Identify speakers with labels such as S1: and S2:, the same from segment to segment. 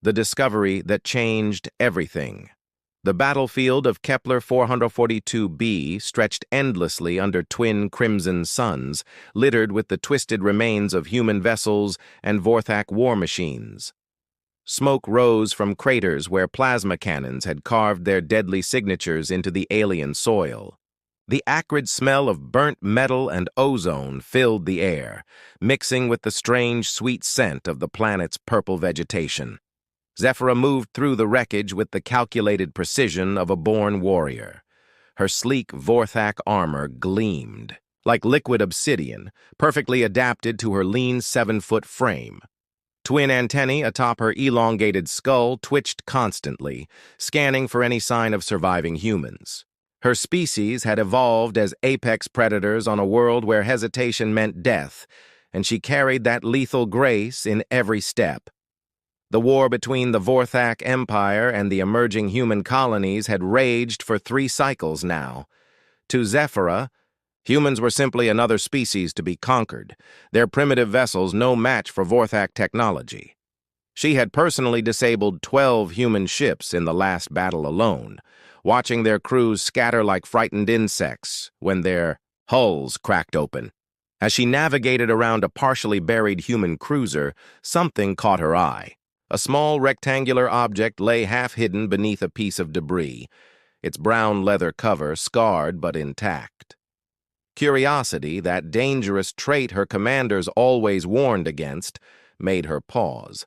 S1: the discovery that changed everything. The battlefield of Kepler 442b stretched endlessly under twin crimson suns, littered with the twisted remains of human vessels and Vorthak war machines. Smoke rose from craters where plasma cannons had carved their deadly signatures into the alien soil. The acrid smell of burnt metal and ozone filled the air, mixing with the strange, sweet scent of the planet's purple vegetation. Zephyra moved through the wreckage with the calculated precision of a born warrior. Her sleek Vorthak armor gleamed, like liquid obsidian, perfectly adapted to her lean 7-foot frame. Twin antennae atop her elongated skull twitched constantly, scanning for any sign of surviving humans. Her species had evolved as apex predators on a world where hesitation meant death, and she carried that lethal grace in every step. The war between the Vorthak Empire and the emerging human colonies had raged for 3 cycles now. To Zephyra, humans were simply another species to be conquered, their primitive vessels no match for Vorthak technology. She had personally disabled 12 human ships in the last battle alone, watching their crews scatter like frightened insects when their hulls cracked open. As she navigated around a partially buried human cruiser, something caught her eye. A small rectangular object lay half-hidden beneath a piece of debris, its brown leather cover scarred but intact. Curiosity, that dangerous trait her commanders always warned against, made her pause.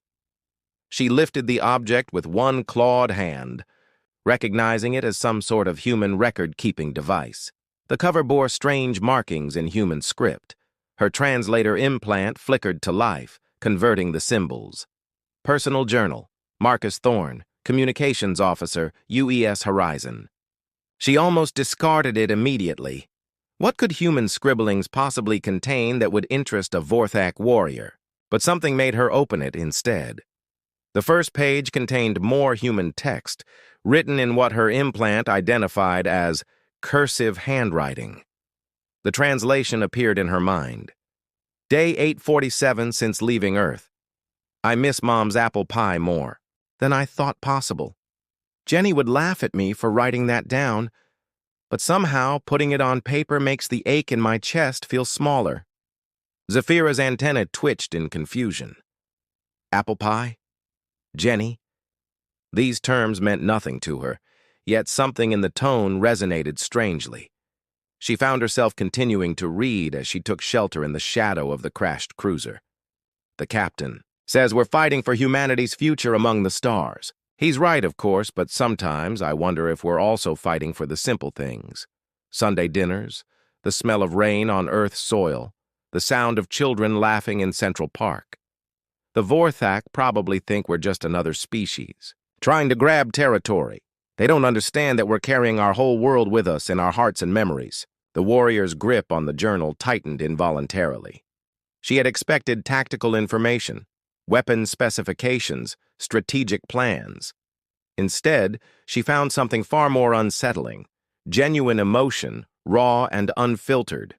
S1: She lifted the object with one clawed hand, recognizing it as some sort of human record-keeping device. The cover bore strange markings in human script. Her translator implant flickered to life, converting the symbols. Personal Journal, Marcus Thorne, Communications Officer, UES Horizon. She almost discarded it immediately. What could human scribblings possibly contain that would interest a Vorthak warrior? But something made her open it instead. The first page contained more human text, written in what her implant identified as cursive handwriting. The translation appeared in her mind. Day 847 since leaving Earth. I miss Mom's apple pie more than I thought possible. Jenny would laugh at me for writing that down, but somehow putting it on paper makes the ache in my chest feel smaller. Zephyra's antenna twitched in confusion. Apple pie? Jenny? These terms meant nothing to her, yet something in the tone resonated strangely. She found herself continuing to read as she took shelter in the shadow of the crashed cruiser. The captain says we're fighting for humanity's future among the stars. He's right, of course, but sometimes I wonder if we're also fighting for the simple things. Sunday dinners, the smell of rain on Earth's soil, the sound of children laughing in Central Park. The Vorthak probably think we're just another species, trying to grab territory. They don't understand that we're carrying our whole world with us in our hearts and memories. The warrior's grip on the journal tightened involuntarily. She had expected tactical information, weapon specifications, strategic plans. Instead, she found something far more unsettling, genuine emotion, raw and unfiltered.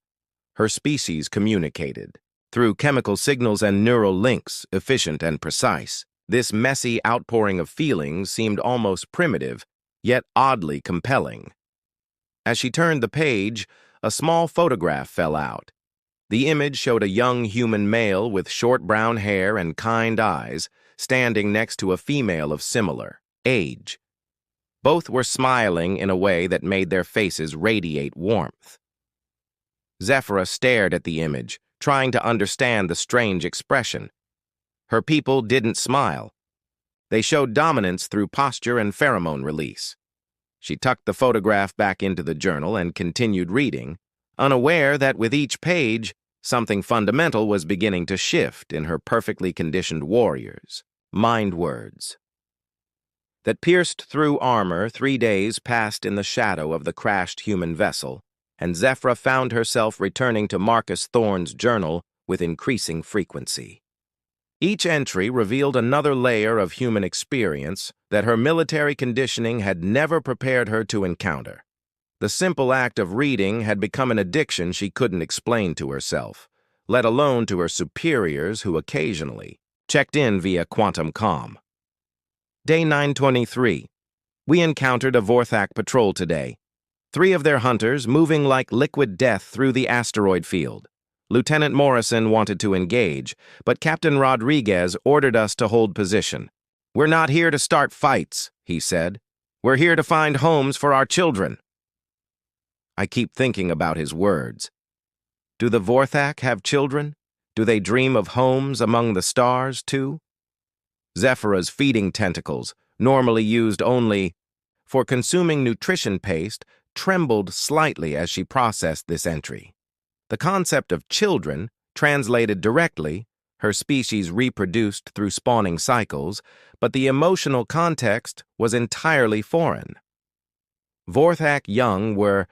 S1: Her species communicated through chemical signals and neural links, efficient and precise. This messy outpouring of feelings seemed almost primitive, yet oddly compelling. As she turned the page, a small photograph fell out. The image showed a young human male with short brown hair and kind eyes, standing next to a female of similar age. Both were smiling in a way that made their faces radiate warmth. Zephyra stared at the image, trying to understand the strange expression. Her people didn't smile. They showed dominance through posture and pheromone release. She tucked the photograph back into the journal and continued reading, unaware that with each page, something fundamental was beginning to shift in her perfectly conditioned warriors. Mind words that pierced through armor. 3 days passed in the shadow of the crashed human vessel, and Zephyra found herself returning to Marcus Thorne's journal with increasing frequency. Each entry revealed another layer of human experience that her military conditioning had never prepared her to encounter. The simple act of reading had become an addiction she couldn't explain to herself, let alone to her superiors who occasionally checked in via quantum comm. Day 923. We encountered a Vorthak patrol today. 3 of their hunters moving like liquid death through the asteroid field. Lieutenant Morrison wanted to engage, but Captain Rodriguez ordered us to hold position. "We're not here to start fights," he said. "We're here to find homes for our children." I keep thinking about his words. Do the Vorthak have children? Do they dream of homes among the stars, too? Zephyra's feeding tentacles, normally used only for consuming nutrition paste, trembled slightly as she processed this entry. The concept of children, translated directly, her species reproduced through spawning cycles, but the emotional context was entirely foreign. Vorthak young were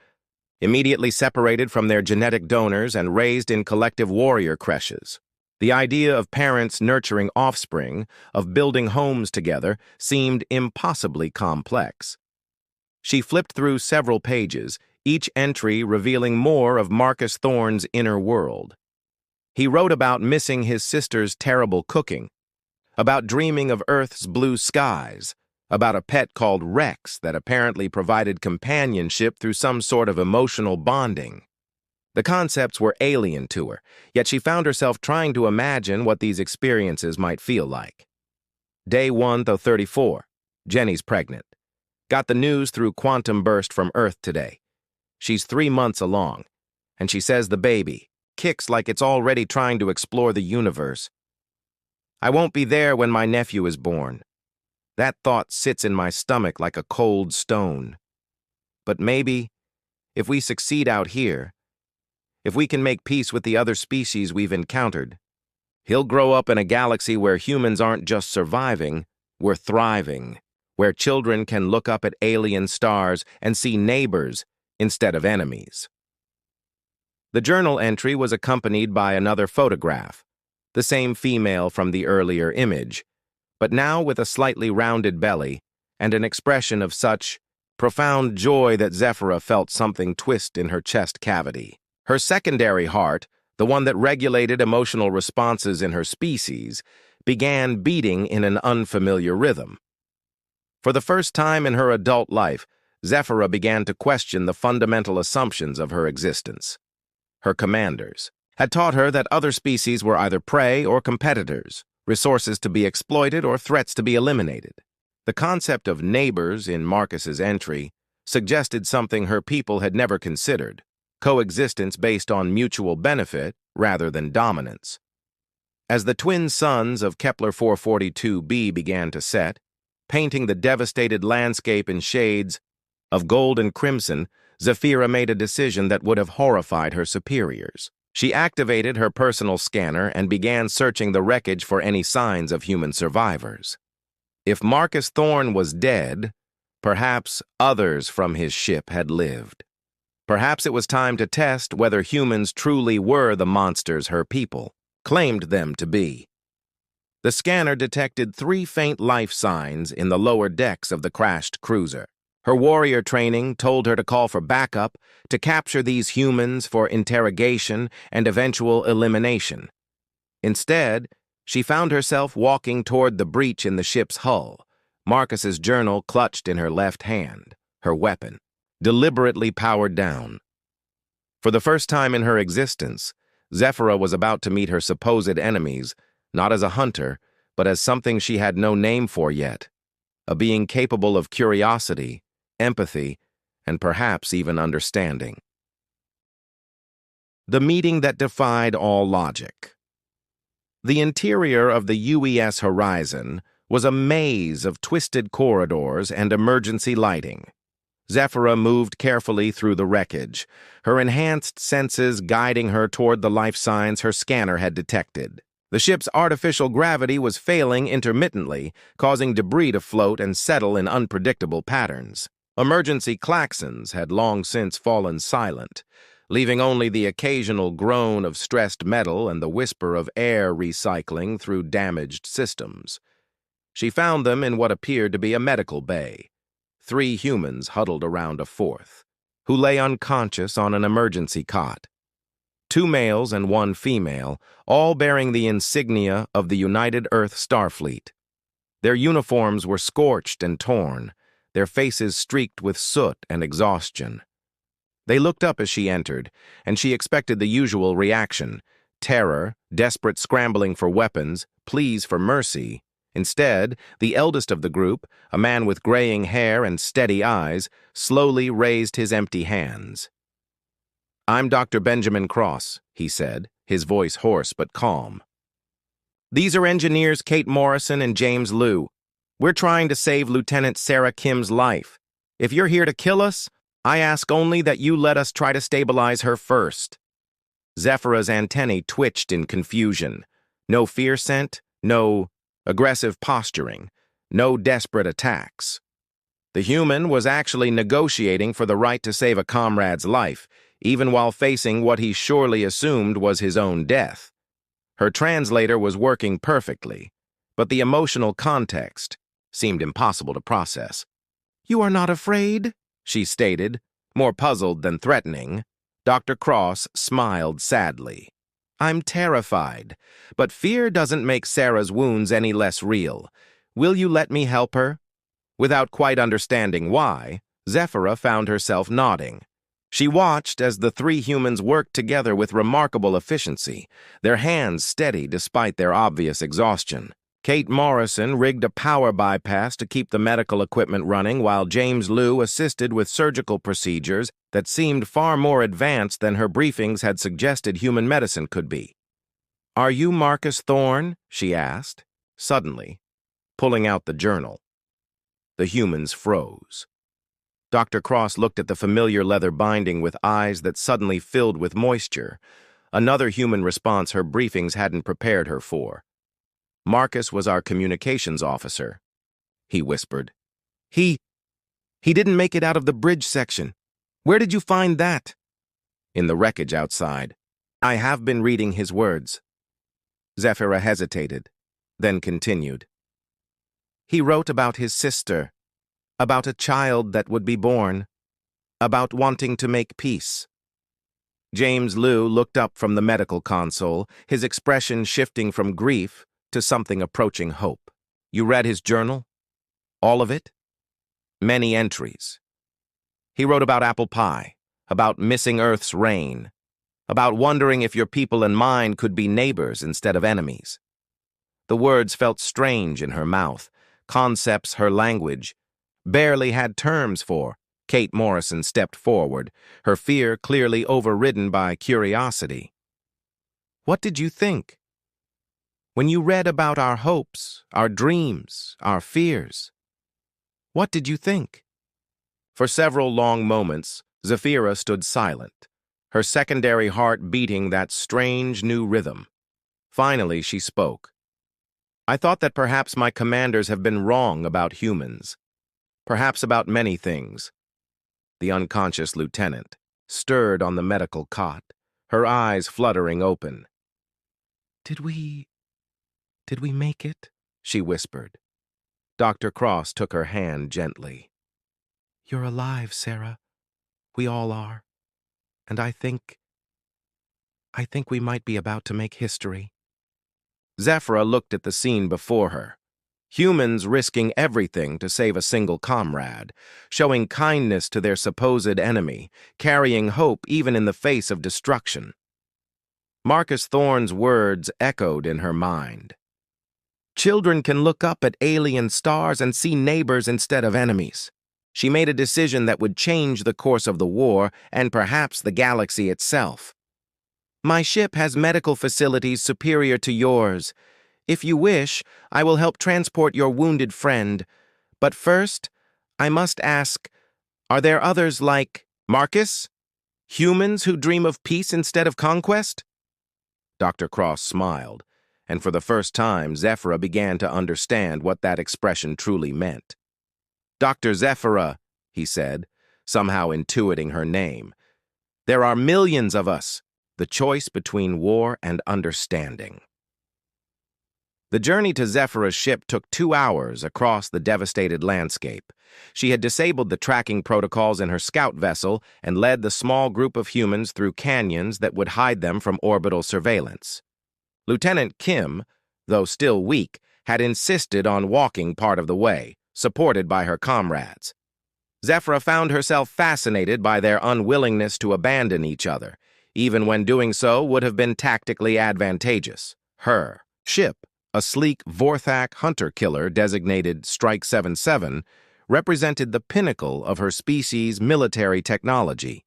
S1: immediately separated from their genetic donors and raised in collective warrior creches. The idea of parents nurturing offspring, of building homes together, seemed impossibly complex. She flipped through several pages, each entry revealing more of Marcus Thorne's inner world. He wrote about missing his sister's terrible cooking, about dreaming of Earth's blue skies, about a pet called Rex that apparently provided companionship through some sort of emotional bonding. The concepts were alien to her, yet she found herself trying to imagine what these experiences might feel like. Day 134. Jenny's pregnant. Got the news through quantum burst from Earth today. She's 3 months along, and she says the baby kicks like it's already trying to explore the universe. I won't be there when my nephew is born. That thought sits in my stomach like a cold stone. But maybe, if we succeed out here, if we can make peace with the other species we've encountered, he'll grow up in a galaxy where humans aren't just surviving, we're thriving, where children can look up at alien stars and see neighbors instead of enemies. The journal entry was accompanied by another photograph, the same female from the earlier image, but now with a slightly rounded belly and an expression of such profound joy that Zephyra felt something twist in her chest cavity. Her secondary heart, the one that regulated emotional responses in her species, began beating in an unfamiliar rhythm. For the first time in her adult life, Zephyra began to question the fundamental assumptions of her existence. Her commanders had taught her that other species were either prey or competitors, resources to be exploited or threats to be eliminated. The concept of neighbors in Marcus's entry suggested something her people had never considered: coexistence based on mutual benefit rather than dominance. As the twin suns of Kepler 442b began to set, painting the devastated landscape in shades of gold and crimson, Zephyra made a decision that would have horrified her superiors. She activated her personal scanner and began searching the wreckage for any signs of human survivors. If Marcus Thorne was dead, perhaps others from his ship had lived. Perhaps it was time to test whether humans truly were the monsters her people claimed them to be. The scanner detected 3 faint life signs in the lower decks of the crashed cruiser. Her warrior training told her to call for backup, to capture these humans for interrogation and eventual elimination. Instead, she found herself walking toward the breach in the ship's hull, Marcus's journal clutched in her left hand, her weapon deliberately powered down. For the first time in her existence, Zephyra was about to meet her supposed enemies, not as a hunter, but as something she had no name for yet, a being capable of curiosity, empathy, and perhaps even understanding. The meeting that defied all logic. The interior of the UES Horizon was a maze of twisted corridors and emergency lighting. Zephyra moved carefully through the wreckage, her enhanced senses guiding her toward the life signs her scanner had detected. The ship's artificial gravity was failing intermittently, causing debris to float and settle in unpredictable patterns. Emergency klaxons had long since fallen silent, leaving only the occasional groan of stressed metal and the whisper of air recycling through damaged systems. She found them in what appeared to be a medical bay. 3 humans huddled around a 4th, who lay unconscious on an emergency cot. 2 males and 1 female, all bearing the insignia of the United Earth Starfleet. Their uniforms were scorched and torn, their faces streaked with soot and exhaustion. They looked up as she entered, and she expected the usual reaction: terror, desperate scrambling for weapons, pleas for mercy. Instead, the eldest of the group, a man with graying hair and steady eyes, slowly raised his empty hands. "I'm Dr. Benjamin Cross," he said, his voice hoarse but calm. "These are engineers Kate Morrison and James Liu. We're trying to save Lieutenant Sarah Kim's life. If you're here to kill us, I ask only that you let us try to stabilize her first." Zephyrah's antennae twitched in confusion. No fear scent, no aggressive posturing, no desperate attacks. The human was actually negotiating for the right to save a comrade's life, even while facing what he surely assumed was his own death. Her translator was working perfectly, but the emotional context seemed impossible to process. "You are not afraid?" she stated, more puzzled than threatening. Dr. Cross smiled sadly. "I'm terrified, but fear doesn't make Sarah's wounds any less real. Will you let me help her?" Without quite understanding why, Zephyrah found herself nodding. She watched as the three humans worked together with remarkable efficiency, their hands steady despite their obvious exhaustion. Kate Morrison rigged a power bypass to keep the medical equipment running, while James Liu assisted with surgical procedures that seemed far more advanced than her briefings had suggested human medicine could be. "Are you Marcus Thorne?" she asked, suddenly, pulling out the journal. The humans froze. Dr. Cross looked at the familiar leather binding with eyes that suddenly filled with moisture, another human response her briefings hadn't prepared her for. "Marcus was our communications officer," he whispered. He didn't make it out of the bridge section. Where did you find that?" "In the wreckage outside. I have been reading his words." Zephyrah hesitated, then continued. "He wrote about his sister, about a child that would be born, about wanting to make peace." James Liu looked up from the medical console, his expression shifting from grief to something approaching hope. "You read his journal? All of it?" "Many entries. He wrote about apple pie, about missing Earth's rain, about wondering if your people and mine could be neighbors instead of enemies." The words felt strange in her mouth, concepts her language barely had terms for. Kate Morrison stepped forward, her fear clearly overridden by curiosity. "What did you think? When you read about our hopes, our dreams, our fears, what did you think?" For several long moments, Zephyrah stood silent, her secondary heart beating that strange new rhythm. Finally, she spoke. "I thought that perhaps my commanders have been wrong about humans. Perhaps about many things." The unconscious lieutenant stirred on the medical cot, her eyes fluttering open. Did we make it?" she whispered. Dr. Cross took her hand gently. "You're alive, Sarah. We all are. And I think we might be about to make history." Zephyrah looked at the scene before her. Humans risking everything to save a single comrade, showing kindness to their supposed enemy, carrying hope even in the face of destruction. Marcus Thorne's words echoed in her mind. Children can look up at alien stars and see neighbors instead of enemies. She made a decision that would change the course of the war and perhaps the galaxy itself. "My ship has medical facilities superior to yours. If you wish, I will help transport your wounded friend. But first, I must ask, are there others like Marcus? Humans who dream of peace instead of conquest?" Dr. Cross smiled, and for the first time, Zephyrah began to understand what that expression truly meant. "Dr. Zephyrah," he said, somehow intuiting her name, "there are millions of us. The choice between war and understanding." The journey to Zephyrah's ship took 2 hours across the devastated landscape. She had disabled the tracking protocols in her scout vessel and led the small group of humans through canyons that would hide them from orbital surveillance. Lieutenant Kim, though still weak, had insisted on walking part of the way, supported by her comrades. Zephyra found herself fascinated by their unwillingness to abandon each other, even when doing so would have been tactically advantageous. Her ship, a sleek Vorthak hunter-killer designated Strike 77, represented the pinnacle of her species' military technology.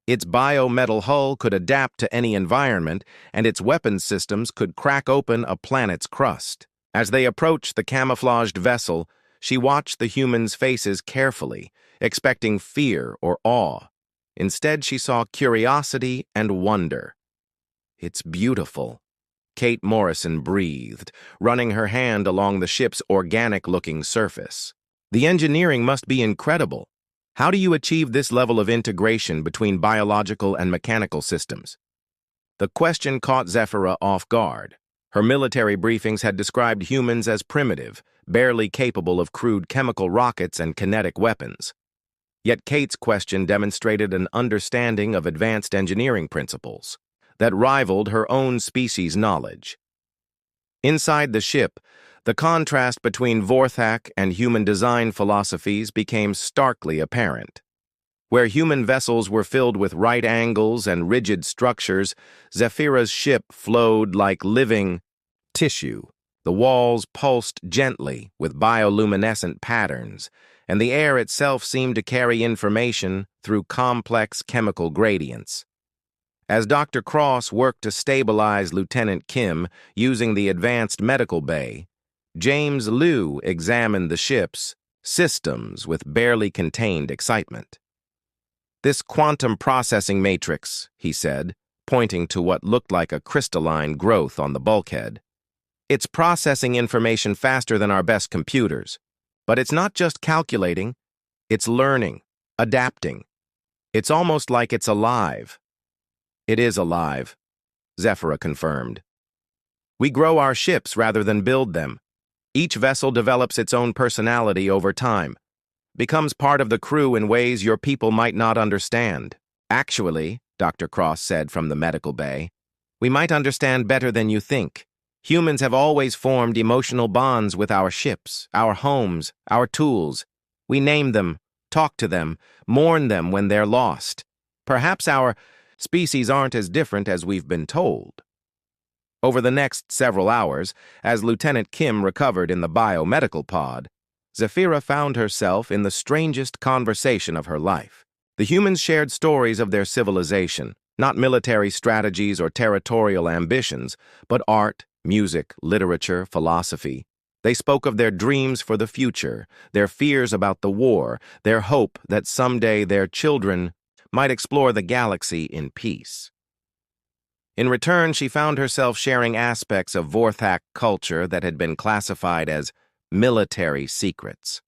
S1: Its biometal hull could adapt to any environment, and its weapons systems could crack open a planet's crust. As they approached the camouflaged vessel, she watched the humans' faces carefully, expecting fear or awe. Instead, she saw curiosity and wonder. "It's beautiful," Kate Morrison breathed, running her hand along the ship's organic-looking surface. "The engineering must be incredible. How do you achieve this level of integration between biological and mechanical systems?" The question caught Zephyra off guard. Her military briefings had described humans as primitive, barely capable of crude chemical rockets and kinetic weapons. Yet Kate's question demonstrated an understanding of advanced engineering principles that rivaled her own species' knowledge. Inside the ship, the contrast between Vorthak and human design philosophies became starkly apparent. Where human vessels were filled with right angles and rigid structures, Zephyra's ship flowed like living tissue. The walls pulsed gently with bioluminescent patterns, and the air itself seemed to carry information through complex chemical gradients. As Dr. Cross worked to stabilize Lieutenant Kim using the advanced medical bay, James Liu examined the ship's systems with barely contained excitement. "This quantum processing matrix," he said, pointing to what looked like a crystalline growth on the bulkhead. "It's processing information faster than our best computers. But it's not just calculating, it's learning, adapting. It's almost like it's alive." "It is alive," Zephyra confirmed. "We grow our ships rather than build them. Each vessel develops its own personality over time, becomes part of the crew in ways your people might not understand. Actually," Dr. Cross said from the medical bay, "we might understand better than you think. Humans have always formed emotional bonds with our ships, our homes, our tools. We name them, talk to them, mourn them when they're lost. Perhaps our species aren't as different as we've been told." Over the next several hours, as Lieutenant Kim recovered in the biomedical pod, Zephyra found herself in the strangest conversation of her life. The humans shared stories of their civilization, not military strategies or territorial ambitions, but art, music, literature, philosophy. They spoke of their dreams for the future, their fears about the war, their hope that someday their children might explore the galaxy in peace. In return, she found herself sharing aspects of Vorthak culture that had been classified as military secrets.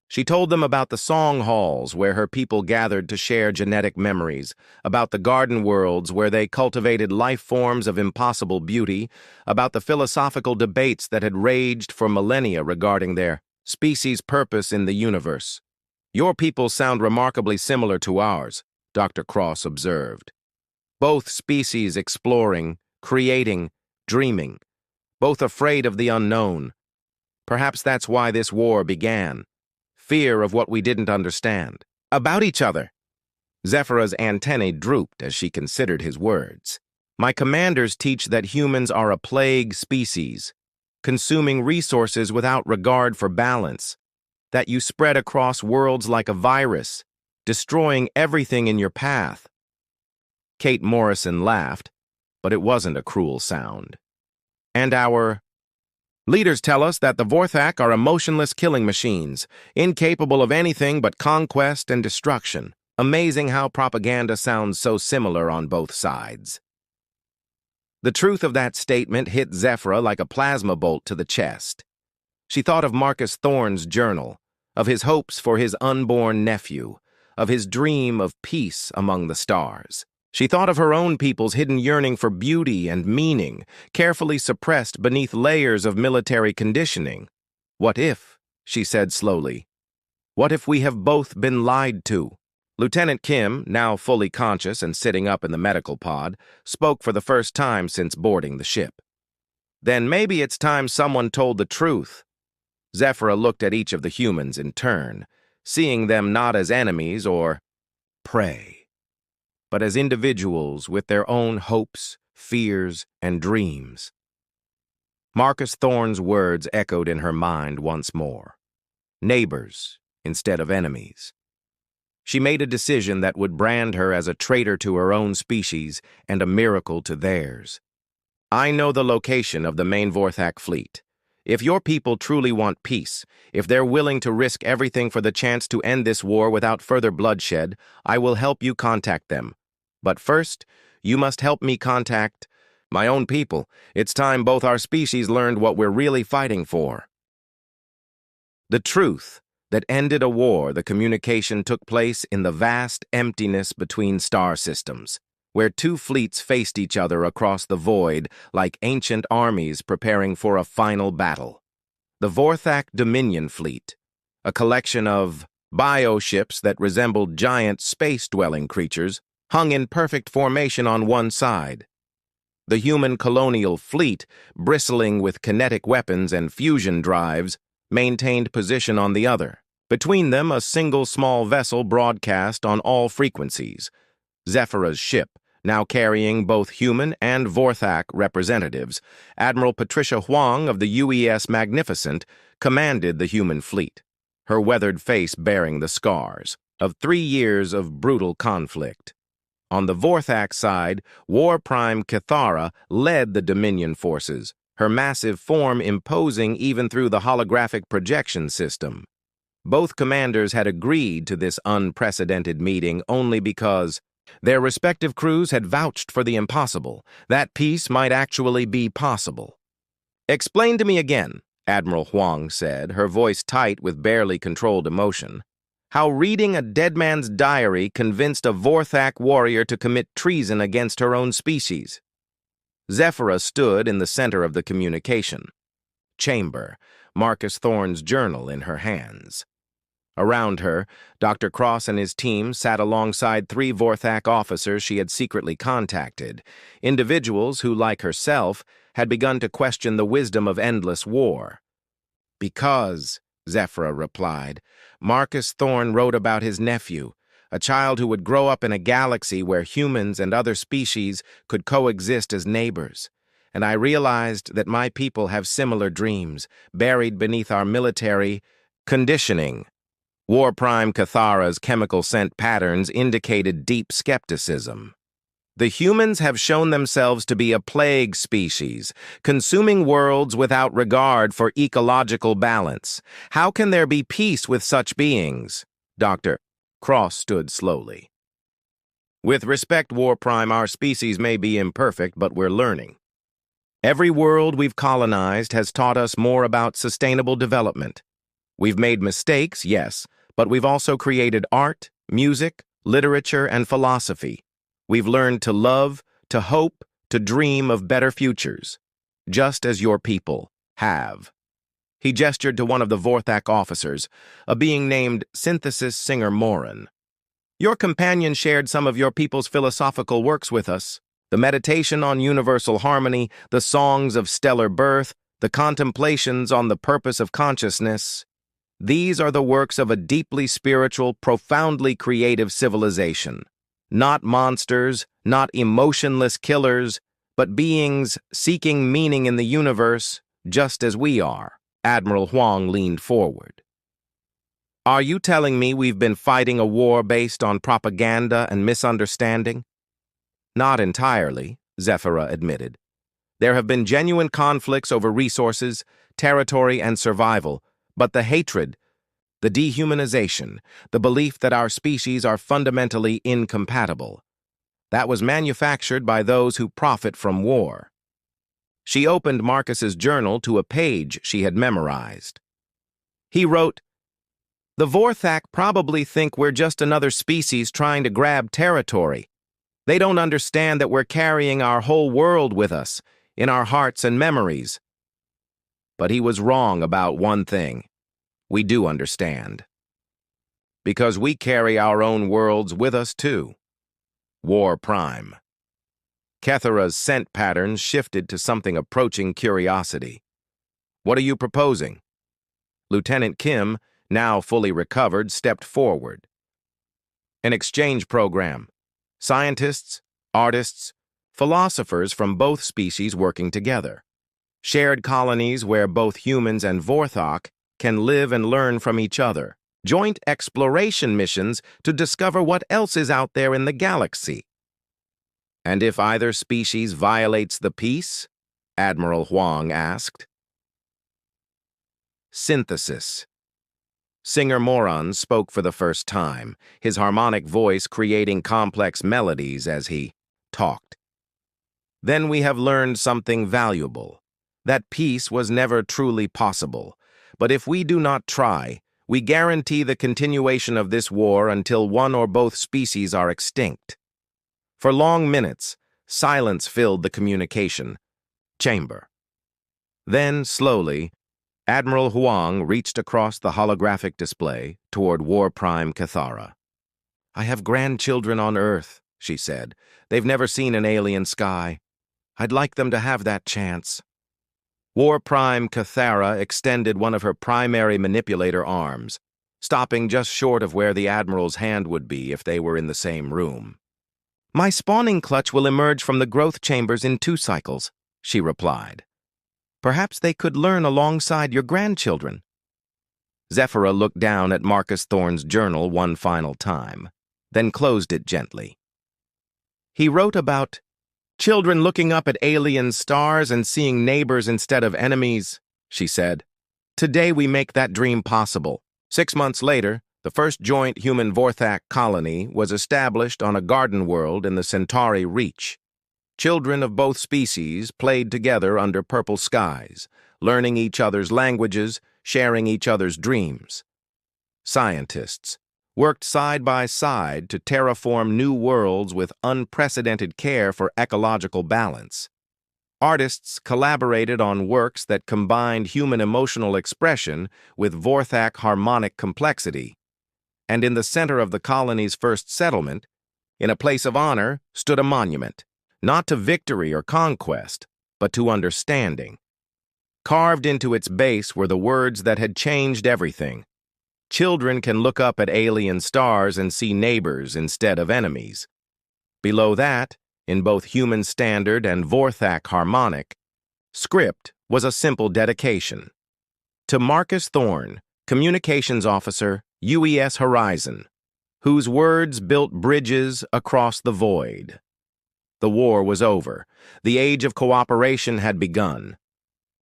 S1: She told them about the song halls where her people gathered to share genetic memories, about the garden worlds where they cultivated life forms of impossible beauty, about the philosophical debates that had raged for millennia regarding their species' purpose in the universe. "Your people sound remarkably similar to ours," Dr. Cross observed. "Both species exploring, creating, dreaming, both afraid of the unknown. Perhaps that's why this war began. Fear of what we didn't understand. About each other." Zephyra's antennae drooped as she considered his words. "My commanders teach that humans are a plague species, consuming resources without regard for balance, that you spread across worlds like a virus, destroying everything in your path." Kate Morrison laughed, but it wasn't a cruel sound. "And our leaders tell us that the Vorthak are emotionless killing machines, incapable of anything but conquest and destruction. Amazing how propaganda sounds so similar on both sides." The truth of that statement hit Zephyra like a plasma bolt to the chest. She thought of Marcus Thorne's journal, of his hopes for his unborn nephew, of his dream of peace among the stars. She thought of her own people's hidden yearning for beauty and meaning, carefully suppressed beneath layers of military conditioning. "What if," she said slowly, "what if we have both been lied to?" Lieutenant Kim, now fully conscious and sitting up in the medical pod, spoke for the first time since boarding the ship. Then maybe it's time someone told the truth. Zephyra looked at each of the humans in turn, seeing them not as enemies or prey, but as individuals with their own hopes, fears, and dreams. Marcus Thorne's words echoed in her mind once more. Neighbors instead of enemies. She made a decision that would brand her as a traitor to her own species and a miracle to theirs. I know the location of the main Vorthak fleet. If your people truly want peace, if they're willing to risk everything for the chance to end this war without further bloodshed, I will help you contact them. But first, you must help me contact my own people. It's time both our species learned what we're really fighting for. The truth that ended a war, the communication took place in the vast emptiness between star systems, where two fleets faced each other across the void like ancient armies preparing for a final battle. The Vorthak Dominion Fleet, a collection of bioships that resembled giant space-dwelling creatures, hung in perfect formation on one side. The human colonial fleet, bristling with kinetic weapons and fusion drives, maintained position on the other. Between them, a single small vessel broadcast on all frequencies. Zephyra's ship, now carrying both human and Vorthak representatives, Admiral Patricia Huang of the UES Magnificent, commanded the human fleet, her weathered face bearing the scars of 3 years of brutal conflict. On the Vorthak side, War Prime Cathara led the Dominion forces, her massive form imposing even through the holographic projection system. Both commanders had agreed to this unprecedented meeting only because their respective crews had vouched for the impossible, that peace might actually be possible. "Explain to me again," Admiral Huang said, her voice tight with barely controlled emotion, "how reading a dead man's diary convinced a Vorthak warrior to commit treason against her own species." Zephyra stood in the center of the communication chamber, Marcus Thorne's journal in her hands. Around her, Dr. Cross and his team sat alongside 3 Vorthak officers she had secretly contacted, individuals who, like herself, had begun to question the wisdom of endless war. "Because," Zephyra replied, "Marcus Thorne wrote about his nephew, a child who would grow up in a galaxy where humans and other species could coexist as neighbors. And I realized that my people have similar dreams, buried beneath our military conditioning." War Prime Cathara's chemical scent patterns indicated deep skepticism. "The humans have shown themselves to be a plague species, consuming worlds without regard for ecological balance. How can there be peace with such beings?" Dr. Cross stood slowly. "With respect, War Prime, our species may be imperfect, but we're learning. Every world we've colonized has taught us more about sustainable development. We've made mistakes, yes, but we've also created art, music, literature, and philosophy. We've learned to love, to hope, to dream of better futures, just as your people have." He gestured to one of the Vorthak officers, a being named Synthesis Singer Morin. "Your companion shared some of your people's philosophical works with us. The meditation on universal harmony, the songs of stellar birth, the contemplations on the purpose of consciousness. These are the works of a deeply spiritual, profoundly creative civilization. Not monsters, not emotionless killers, but beings seeking meaning in the universe, just as we are." Admiral Huang leaned forward. "Are you telling me we've been fighting a war based on propaganda and misunderstanding?" "Not entirely," Zephyra admitted. "There have been genuine conflicts over resources, territory, and survival, but the hatred, the dehumanization, the belief that our species are fundamentally incompatible, that was manufactured by those who profit from war." She opened Marcus's journal to a page she had memorized. He wrote, "The Vorthak probably think we're just another species trying to grab territory. They don't understand that we're carrying our whole world with us, in our hearts and memories." But he was wrong about one thing. We do understand. Because we carry our own worlds with us too. War Prime. Kethera's scent patterns shifted to something approaching curiosity. "What are you proposing?" Lieutenant Kim, now fully recovered, stepped forward. "An exchange program. Scientists, artists, philosophers from both species working together. Shared colonies where both humans and Vorthok can live and learn from each other. Joint exploration missions to discover what else is out there in the galaxy." "And if either species violates the peace?" Admiral Huang asked. Synthesis. Singer Moran spoke for the first time, his harmonic voice creating complex melodies as he talked. "Then we have learned something valuable. That peace was never truly possible. But if we do not try, we guarantee the continuation of this war until one or both species are extinct." For long minutes, silence filled the communication chamber. Then, slowly, Admiral Huang reached across the holographic display toward War Prime Cathara. "I have grandchildren on Earth," she said. "They've never seen an alien sky. I'd like them to have that chance." War Prime Cathara extended one of her primary manipulator arms, stopping just short of where the Admiral's hand would be if they were in the same room. "My spawning clutch will emerge from the growth chambers in 2 cycles," she replied. "Perhaps they could learn alongside your grandchildren." Zephyra looked down at Marcus Thorne's journal one final time, then closed it gently. "He wrote about children looking up at alien stars and seeing neighbors instead of enemies," she said. "Today we make that dream possible." 6 months later, the first joint human Vorthak colony was established on a garden world in the Centauri Reach. Children of both species played together under purple skies, learning each other's languages, sharing each other's dreams. Scientists worked side by side to terraform new worlds with unprecedented care for ecological balance. Artists collaborated on works that combined human emotional expression with Vorthak harmonic complexity. And in the center of the colony's first settlement, in a place of honor, stood a monument, not to victory or conquest, but to understanding. Carved into its base were the words that had changed everything. Children can look up at alien stars and see neighbors instead of enemies. Below that, in both human standard and Vorthak harmonic, script was a simple dedication. To Marcus Thorne, Communications Officer, UES Horizon, whose words built bridges across the void. The war was over. The age of cooperation had begun.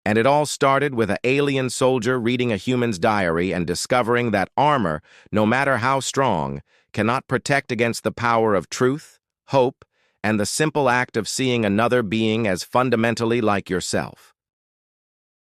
S1: And it all started with an alien soldier reading a human's diary and discovering that armor, no matter how strong, cannot protect against the power of truth, hope, and the simple act of seeing another being as fundamentally like yourself.